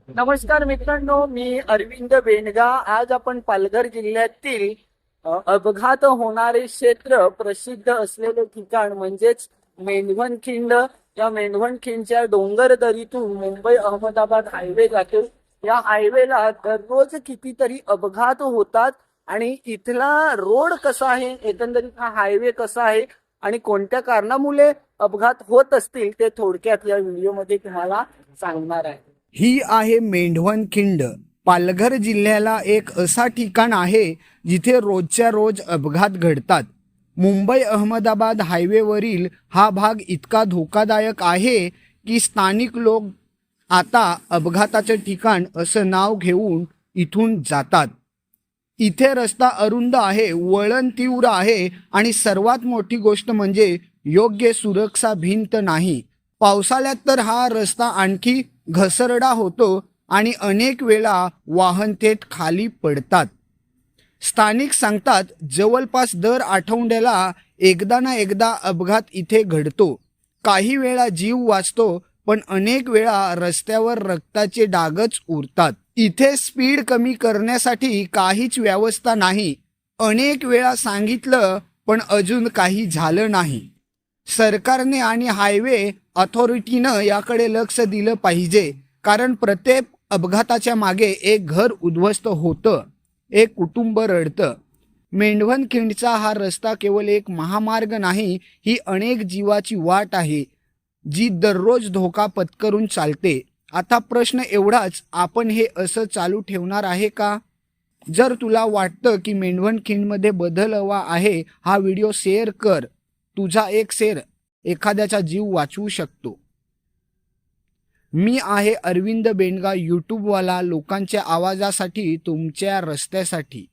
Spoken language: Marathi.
नमस्कार मित्रांनो, मी अरविंद बेनगा। आज आपण पालघर जिल्ह्यातील अपघात होणारे क्षेत्र प्रसिद्ध असलेले ठिकाण म्हणजेच मेंढवणखिंड, या मेंढवणखिंडच्या डोंगरदरीतून मुंबई अहमदाबाद हायवे जातो। या हायवेला दररोज कितीतरी अपघात होतात आणि इथला रोड कसा आहे, एकंदरीत हा हायवे कसा आहे आणि कोणत्या कारणामुळे अपघात होत असतील ते थोडक्यात या व्हिडिओमध्ये तुम्हाला सांगणार आहे। ही आहे मेंढवणखिंड। पालघर जिल्ह्याला एक असा ठिकाण आहे जिथे रोजच्या रोज अपघात घडतात। मुंबई अहमदाबाद हायवेवरील हा भाग इतका धोकादायक आहे की स्थानिक लोक आता अपघाताचे ठिकाण असं नाव घेऊन इथून जातात। इथे रस्ता अरुंद आहे, वळण तीव्र आहे आणि सर्वात मोठी गोष्ट म्हणजे योग्य सुरक्षा भिंत नाही। पावसाळ्यात तर हा रस्ता आणखी घसरडा होतो आणि अनेक वेळा वाहन थेट खाली पडतात। स्थानिक सांगतात जवळपास दर आठवड्याला एकदा ना एकदा अपघात इथे घडतो। काही वेळा जीव वाचतो पण अनेक वेळा रस्त्यावर रक्ताचे डागच उरतात। इथे स्पीड कमी करण्यासाठी काहीच व्यवस्था नाही। अनेक वेळा सांगितलं पण अजून काही झालं नाही। सरकारने आणि हायवे अथॉरिटीनं याकडे लक्ष दिलं पाहिजे, कारण प्रत्येक अपघाताच्या मागे एक घर उद्ध्वस्त होतं, एक कुटुंब रडतं। मेंढवणखिंडचा हा रस्ता केवळ एक महामार्ग नाही, ही अनेक जीवाची वाट आहे जी दररोज धोका पत्करून चालते। आता प्रश्न एवढाच, आपण हे असं चालू ठेवणार आहे का? जर तुला वाटतं की मेंढवणखिंडमध्ये बदल हवा आहे, हा व्हिडिओ शेअर कर। तुझा एक शेअर एखाद्याचा जीव वाचवू शकतो। मी आहे अरविंद बेनगा, यूट्यूबवाला, लोकांच्या आवाजासाठी, तुमच्या रस्त्यासाठी।